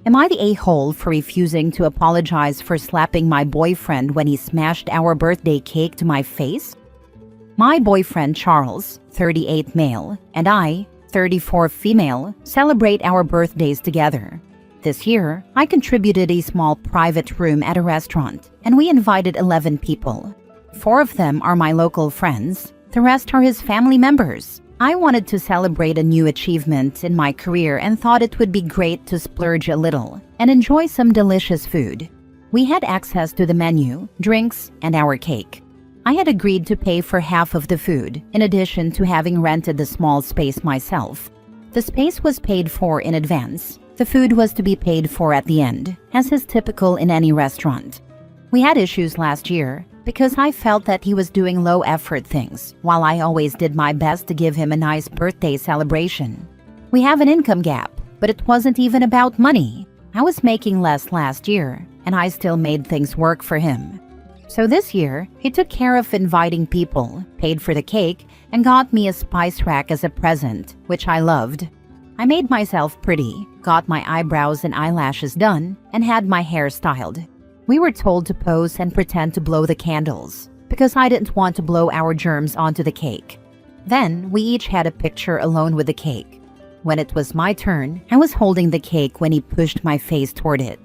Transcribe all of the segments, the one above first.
Am I the a-hole for refusing to apologize for slapping my boyfriend when he smashed our birthday cake to my face? My boyfriend Charles, 38 male, and I, 34 female, celebrate our birthdays together. This year, I contributed a small private room at a restaurant, and we invited 11 people. 4 of them are my local friends, the rest are his family members. I wanted to celebrate a new achievement in my career and thought it would be great to splurge a little and enjoy some delicious food. We had access to the menu, drinks, and our cake. I had agreed to pay for half of the food, in addition to having rented the small space myself. The space was paid for in advance. The food was to be paid for at the end, as is typical in any restaurant. We had issues last year because I felt that he was doing low-effort things, while I always did my best to give him a nice birthday celebration. We have an income gap, but it wasn't even about money. I was making less last year, and I still made things work for him. So this year, he took care of inviting people, paid for the cake, and got me a spice rack as a present, which I loved. I made myself pretty, got my eyebrows and eyelashes done, and had my hair styled. We were told to pose and pretend to blow the candles, because I didn't want to blow our germs onto the cake. Then, we each had a picture alone with the cake. When it was my turn, I was holding the cake when he pushed my face toward it.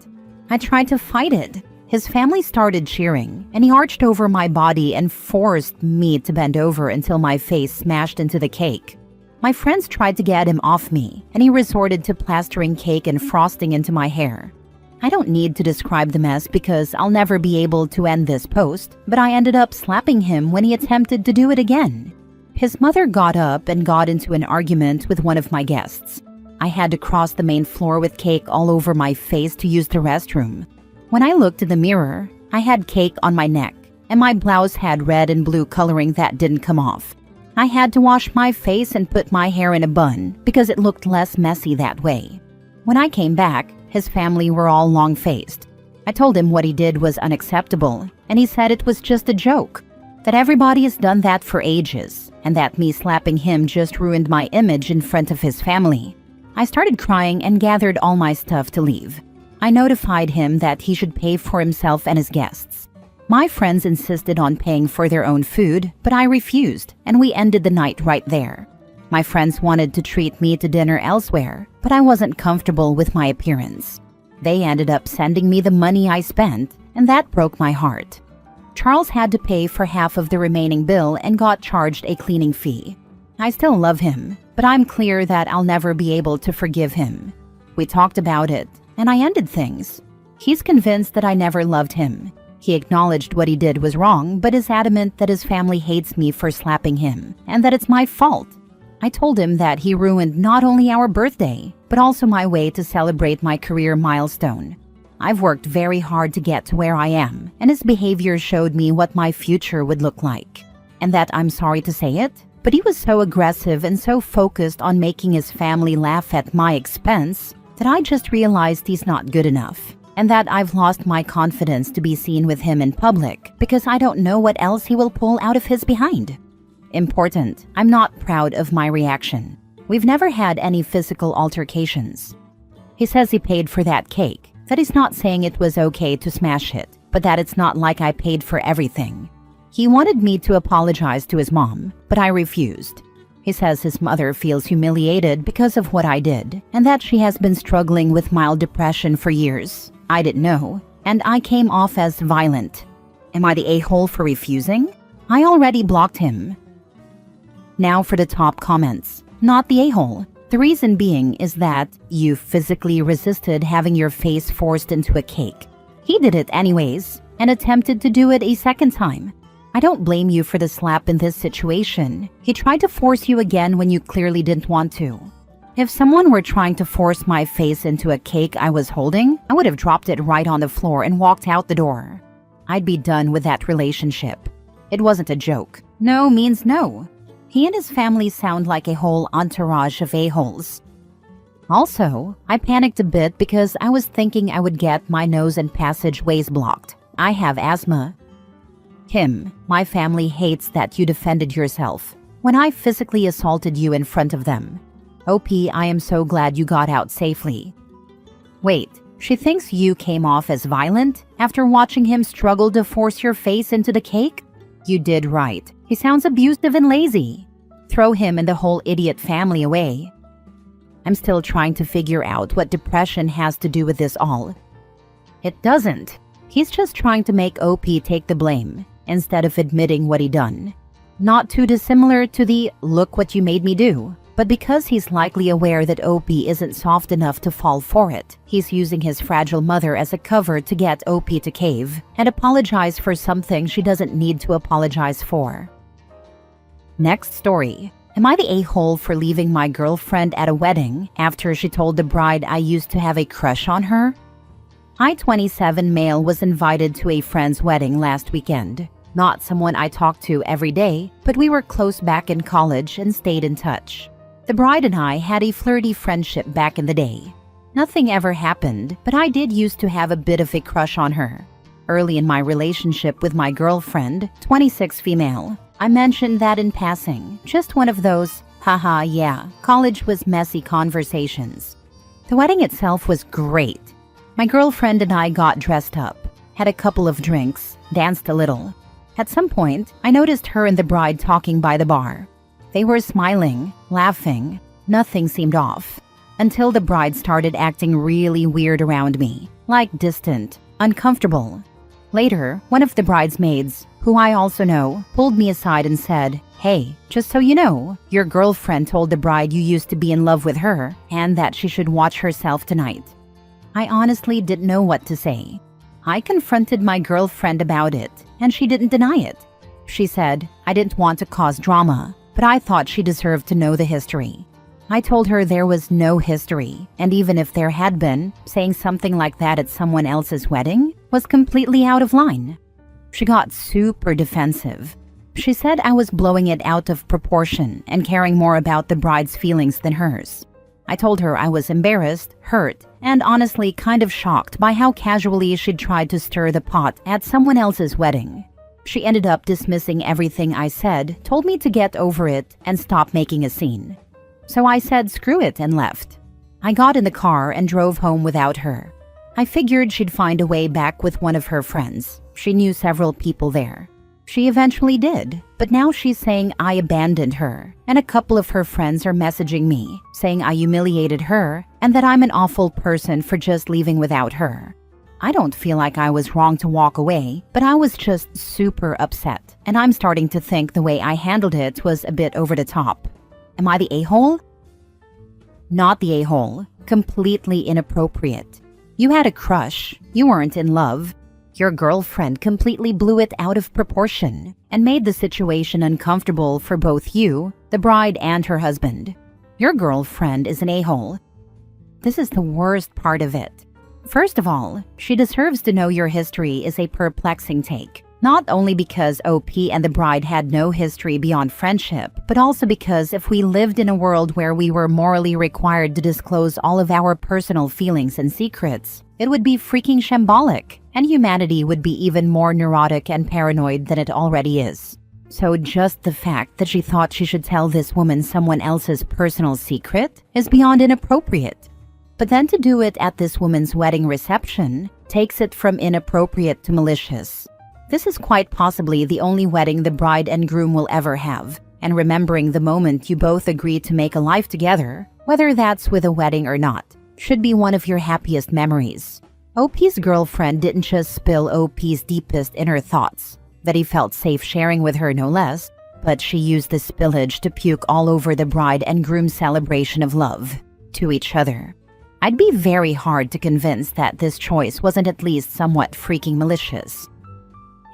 I tried to fight it. His family started cheering, and he arched over my body and forced me to bend over until my face smashed into the cake. My friends tried to get him off me, and he resorted to plastering cake and frosting into my hair. I don't need to describe the mess because I'll never be able to end this post, but I ended up slapping him when he attempted to do it again. His mother got up and got into an argument with one of my guests. I had to cross the main floor with cake all over my face to use the restroom. When I looked in the mirror, I had cake on my neck, and my blouse had red and blue coloring that didn't come off. I had to wash my face and put my hair in a bun because it looked less messy that way. When I came back, his family were all long-faced. I told him what he did was unacceptable, and he said it was just a joke, that everybody has done that for ages, and that me slapping him just ruined my image in front of his family. I started crying and gathered all my stuff to leave. I notified him that he should pay for himself and his guests. My friends insisted on paying for their own food, but I refused, and we ended the night right there. My friends wanted to treat me to dinner elsewhere, but I wasn't comfortable with my appearance. They ended up sending me the money I spent, and that broke my heart. Charles had to pay for half of the remaining bill and got charged a cleaning fee. I still love him, but I'm clear that I'll never be able to forgive him. We talked about it, and I ended things. He's convinced that I never loved him. He acknowledged what he did was wrong, but is adamant that his family hates me for slapping him, and that it's my fault. I told him that he ruined not only our birthday, but also my way to celebrate my career milestone. I've worked very hard to get to where I am, and his behavior showed me what my future would look like. And that I'm sorry to say it, but he was so aggressive and so focused on making his family laugh at my expense that I just realized he's not good enough, and that I've lost my confidence to be seen with him in public because I don't know what else he will pull out of his behind. Important, I'm not proud of my reaction. We've never had any physical altercations. He says he paid for that cake, that he's not saying it was okay to smash it, but that it's not like I paid for everything. He wanted me to apologize to his mom, but I refused. He says his mother feels humiliated because of what I did, and that she has been struggling with mild depression for years. I didn't know, and I came off as violent. Am I the a-hole for refusing? I already blocked him. Now for the top comments. Not the a-hole. The reason being is that you physically resisted having your face forced into a cake. He did it anyways, and attempted to do it a second time. I don't blame you for the slap in this situation. He tried to force you again when you clearly didn't want to. If someone were trying to force my face into a cake I was holding, I would have dropped it right on the floor and walked out the door. I'd be done with that relationship. It wasn't a joke. No means no. He and his family sound like a whole entourage of a-holes. Also, I panicked a bit because I was thinking I would get my nose and passageways blocked. I have asthma. Him, my family hates that you defended yourself when I physically assaulted you in front of them. OP, I am so glad you got out safely. Wait, She thinks you came off as violent after watching him struggle to force your face into the cake? You did right. He sounds abusive and lazy. Throw him and the whole idiot family away. I'm still trying to figure out what depression has to do with this all. It doesn't. He's just trying to make OP take the blame instead of admitting what he done. Not too dissimilar to the "look what you made me do." But because he's likely aware that OP isn't soft enough to fall for it, he's using his fragile mother as a cover to get OP to cave and apologize for something she doesn't need to apologize for. Next story. Am I the a-hole for leaving my girlfriend at a wedding after she told the bride I used to have a crush on her? I, 27 male, was invited to a friend's wedding last weekend. Not someone I talked to every day, but we were close back in college and stayed in touch. The bride and I had a flirty friendship back in the day. Nothing ever happened, but I did used to have a bit of a crush on her. Early in my relationship with my girlfriend, 26 female, I mentioned that in passing, just one of those, haha yeah, college was messy conversations. The wedding itself was great. My girlfriend and I got dressed up, had a couple of drinks, danced a little. At some point, I noticed her and the bride talking by the bar. They were smiling, laughing, nothing seemed off, until the bride started acting really weird around me, like distant, uncomfortable. Later, one of the bridesmaids, who I also know, pulled me aside and said, "Hey, just so you know, your girlfriend told the bride you used to be in love with her and that she should watch herself tonight." I honestly didn't know what to say. I confronted my girlfriend about it, and she didn't deny it. She said, I didn't want to cause drama, but I thought she deserved to know the history. I told her there was no history, and even if there had been, saying something like that at someone else's wedding was completely out of line. She got super defensive. She said I was blowing it out of proportion and caring more about the bride's feelings than hers. I told her I was embarrassed, hurt, and honestly kind of shocked by how casually she'd tried to stir the pot at someone else's wedding. She ended up dismissing everything I said, told me to get over it and stop making a scene. So I said screw it and left. I got in the car and drove home without her. I figured she'd find a way back with one of her friends. She knew several people there. She eventually did, but now she's saying I abandoned her, and a couple of her friends are messaging me, saying I humiliated her and that I'm an awful person for just leaving without her. I don't feel like I was wrong to walk away, but I was just super upset, and I'm starting to think the way I handled it was a bit over the top. Am I the a-hole? Not the a-hole. Completely inappropriate. You had a crush. You weren't in love. Your girlfriend completely blew it out of proportion and made the situation uncomfortable for both you, the bride, and her husband. Your girlfriend is an a-hole. This is the worst part of it. First of all, she deserves to know your history is a perplexing take. Not only because OP and the bride had no history beyond friendship, but also because if we lived in a world where we were morally required to disclose all of our personal feelings and secrets, it would be freaking shambolic, and humanity would be even more neurotic and paranoid than it already is. So just the fact that she thought she should tell this woman someone else's personal secret is beyond inappropriate. But then to do it at this woman's wedding reception takes it from inappropriate to malicious. This is quite possibly the only wedding the bride and groom will ever have, and remembering the moment you both agreed to make a life together, whether that's with a wedding or not, should be one of your happiest memories. OP's girlfriend didn't just spill OP's deepest inner thoughts, that he felt safe sharing with her no less, but she used the spillage to puke all over the bride and groom's celebration of love to each other. I'd be very hard to convince that this choice wasn't at least somewhat freaking malicious.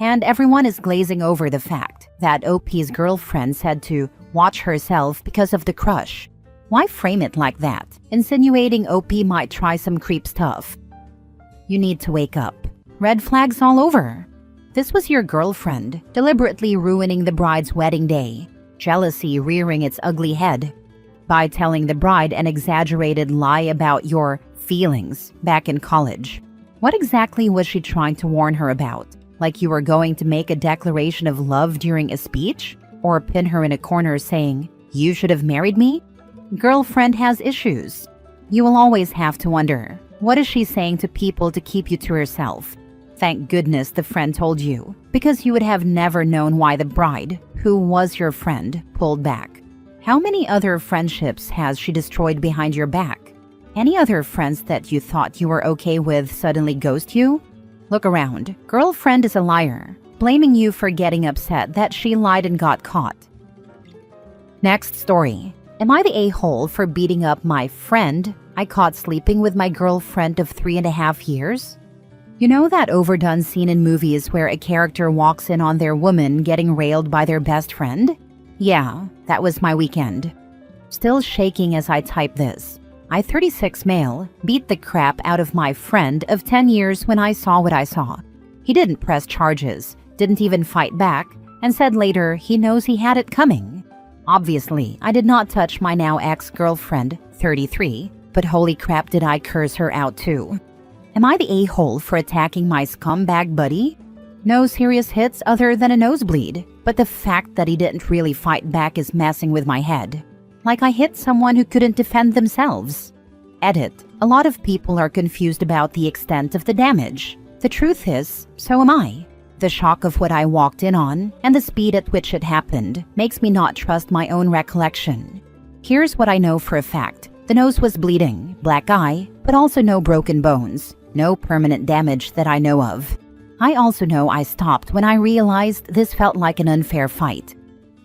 And everyone is glazing over the fact that OP's girlfriend said to watch herself because of the crush. Why frame it like that, insinuating OP might try some creep stuff? You need to wake up. Red flags all over. This was your girlfriend, deliberately ruining the bride's wedding day, jealousy rearing its ugly head, by telling the bride an exaggerated lie about your feelings back in college. What exactly was she trying to warn her about? Like you were going to make a declaration of love during a speech? Or pin her in a corner saying, "You should have married me"? Girlfriend has issues. You will always have to wonder, What is she saying to people to keep you to herself? Thank goodness the friend told you, because you would have never known why the bride, who was your friend, pulled back. How many other friendships has she destroyed behind your back? Any other friends that you thought you were okay with suddenly ghost you? Look around. Girlfriend is a liar, blaming you for getting upset that she lied and got caught. Next story. Am I the a-hole for beating up my friend I caught sleeping with my girlfriend of 3.5 years? You know that overdone scene in movies where a character walks in on their woman getting railed by their best friend? Yeah, that was my weekend. Still shaking as I type this. I, 36 male, beat the crap out of my friend of 10 years when I saw what I saw. He didn't press charges, didn't even fight back, and said later he knows he had it coming. Obviously, I did not touch my now ex-girlfriend, 33, but holy crap did I curse her out too. Am I the a-hole for attacking my scumbag buddy? No serious hits other than a nosebleed, but the fact that he didn't really fight back is messing with my head. Like I hit someone who couldn't defend themselves. Edit. A lot of people are confused about the extent of the damage. The truth is, so am I. The shock of what I walked in on and the speed at which it happened makes me not trust my own recollection. Here's what I know for a fact. The nose was bleeding, black eye, but also no broken bones. No permanent damage that I know of. I also know I stopped when I realized this felt like an unfair fight.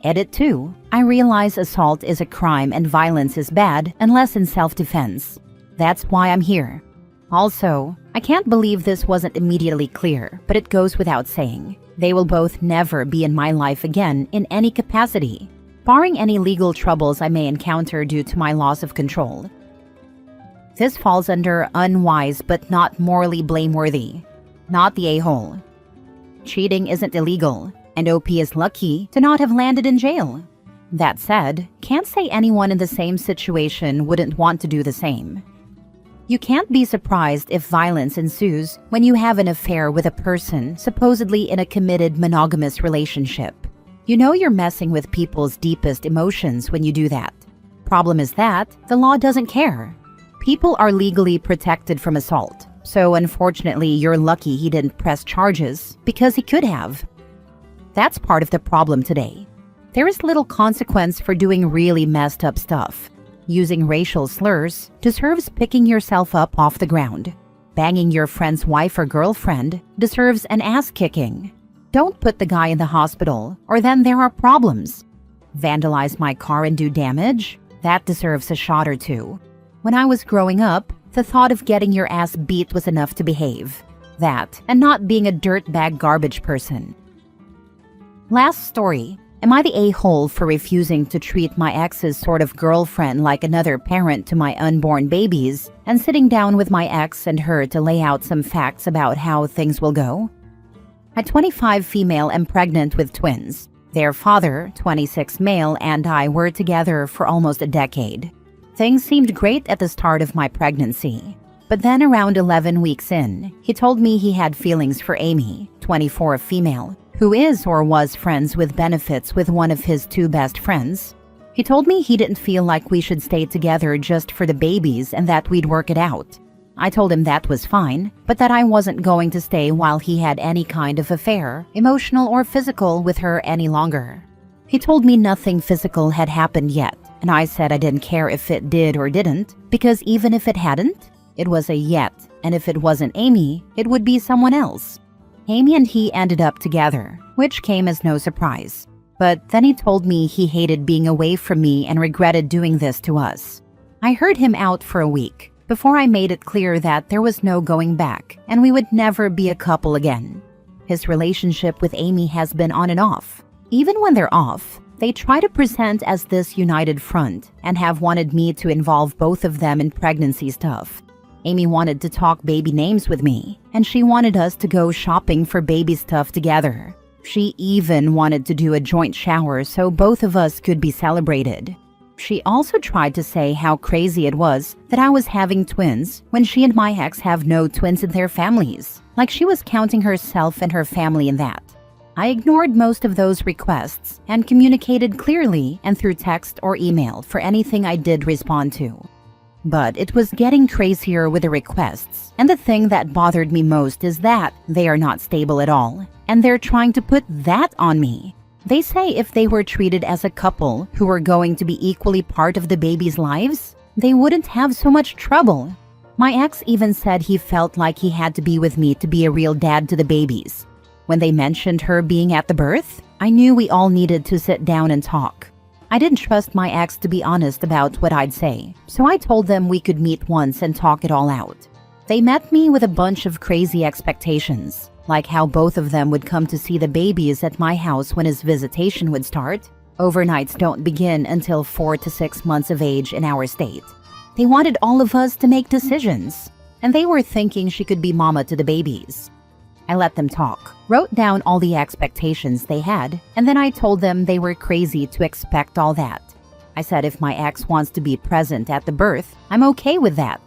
Edit 2. I realize assault is a crime and violence is bad unless in self-defense. That's why I'm here. Also, I can't believe this wasn't immediately clear, but it goes without saying. They will both never be in my life again in any capacity, barring any legal troubles I may encounter due to my loss of control. This falls under unwise but not morally blameworthy. Not the a-hole. Cheating isn't illegal, and OP is lucky to not have landed in jail. That said, can't say anyone in the same situation wouldn't want to do the same. You can't be surprised if violence ensues when you have an affair with a person supposedly in a committed monogamous relationship. You know you're messing with people's deepest emotions when you do that. Problem is that the law doesn't care. People are legally protected from assault, so unfortunately you're lucky he didn't press charges because he could have. That's part of the problem today. There is little consequence for doing really messed up stuff. Using racial slurs deserves picking yourself up off the ground. Banging your friend's wife or girlfriend deserves an ass kicking. Don't put the guy in the hospital, or then there are problems. Vandalize my car and do damage? That deserves a shot or two. When I was growing up, the thought of getting your ass beat was enough to behave. That, and not being a dirtbag garbage person. Last story. Am I the a-hole for refusing to treat my ex's sort of girlfriend like another parent to my unborn babies and sitting down with my ex and her to lay out some facts about how things will go? At 25 female am pregnant with twins. Their father, 26 male, and I were together for almost a decade. Things seemed great at the start of my pregnancy. But then around 11 weeks in, he told me he had feelings for Amy, 24 female, who is or was friends with benefits with one of his two best friends. He told me he didn't feel like we should stay together just for the babies and that we'd work it out. I told him that was fine, but that I wasn't going to stay while he had any kind of affair, emotional or physical, with her any longer. He told me nothing physical had happened yet, and I said I didn't care if it did or didn't, because even if it hadn't, it was a yet, and if it wasn't Amy, it would be someone else. Amy and he ended up together, which came as no surprise. But then he told me he hated being away from me and regretted doing this to us. I heard him out for a week, before I made it clear that there was no going back, and we would never be a couple again. His relationship with Amy has been on and off. Even when they're off, they try to present as this united front and have wanted me to involve both of them in pregnancy stuff. Amy wanted to talk baby names with me, and she wanted us to go shopping for baby stuff together. She even wanted to do a joint shower so both of us could be celebrated. She also tried to say how crazy it was that I was having twins when she and my ex have no twins in their families, like she was counting herself and her family in that. I ignored most of those requests and communicated clearly and through text or email for anything I did respond to. But it was getting crazier with the requests, and the thing that bothered me most is that they are not stable at all, and they're trying to put that on me. They say if they were treated as a couple who were going to be equally part of the baby's lives, they wouldn't have so much trouble. My ex even said he felt like he had to be with me to be a real dad to the babies. When they mentioned her being at the birth, I knew we all needed to sit down and talk. I didn't trust my ex to be honest about what I'd say, so I told them we could meet once and talk it all out. They met me with a bunch of crazy expectations, like how both of them would come to see the babies at my house when his visitation would start. Overnights don't begin until 4 to 6 months of age in our state. They wanted all of us to make decisions, and they were thinking she could be mama to the babies. I let them talk, wrote down all the expectations they had, and then I told them they were crazy to expect all that. I said if my ex wants to be present at the birth, I'm okay with that.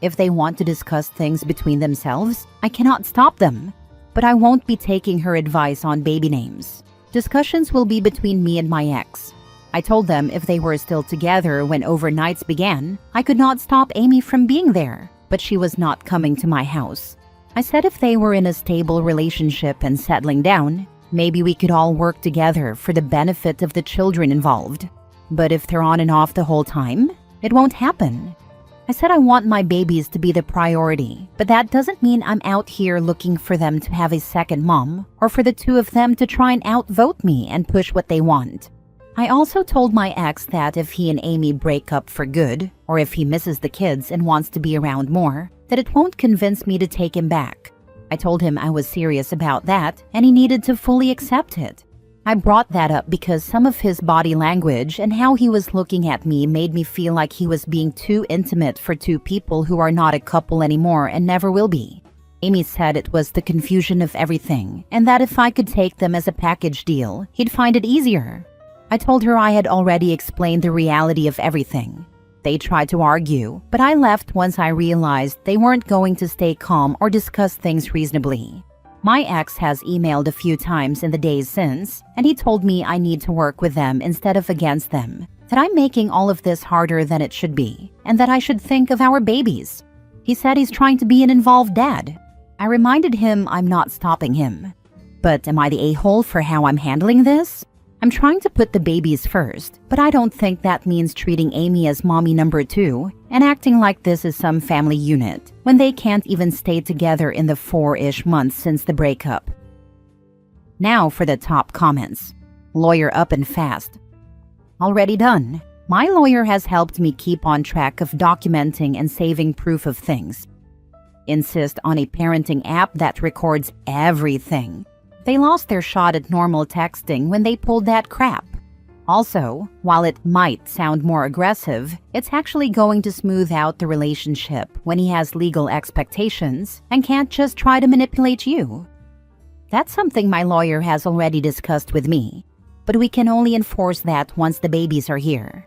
If they want to discuss things between themselves, I cannot stop them. But I won't be taking her advice on baby names. Discussions will be between me and my ex. I told them if they were still together when overnights began, I could not stop Amy from being there, but she was not coming to my house. I said if they were in a stable relationship and settling down, maybe we could all work together for the benefit of the children involved. But if they're on and off the whole time, it won't happen. I said I want my babies to be the priority, but that doesn't mean I'm out here looking for them to have a second mom or for the two of them to try and outvote me and push what they want. I also told my ex that if he and Amy break up for good, or if he misses the kids and wants to be around more, that it won't convince me to take him back. I told him I was serious about that and he needed to fully accept it. I brought that up because some of his body language and how he was looking at me made me feel like he was being too intimate for two people who are not a couple anymore and never will be. Amy said it was the confusion of everything and that if I could take them as a package deal, he'd find it easier. I told her I had already explained the reality of everything. They tried to argue, but I left once I realized they weren't going to stay calm or discuss things reasonably. My ex has emailed a few times in the days since, and he told me I need to work with them instead of against them, that I'm making all of this harder than it should be, and that I should think of our babies. He said he's trying to be an involved dad. I reminded him I'm not stopping him. But am I the a-hole for how I'm handling this? I'm trying to put the babies first, but I don't think that means treating Amy as mommy number 2 and acting like this is some family unit when they can't even stay together in the 4-ish months since the breakup. Now for the top comments. Lawyer up and fast. Already done. My lawyer has helped me keep on track of documenting and saving proof of things. Insist on a parenting app that records everything. They lost their shot at normal texting when they pulled that crap. Also, while it might sound more aggressive, it's actually going to smooth out the relationship when he has legal expectations and can't just try to manipulate you. That's something my lawyer has already discussed with me, but we can only enforce that once the babies are here.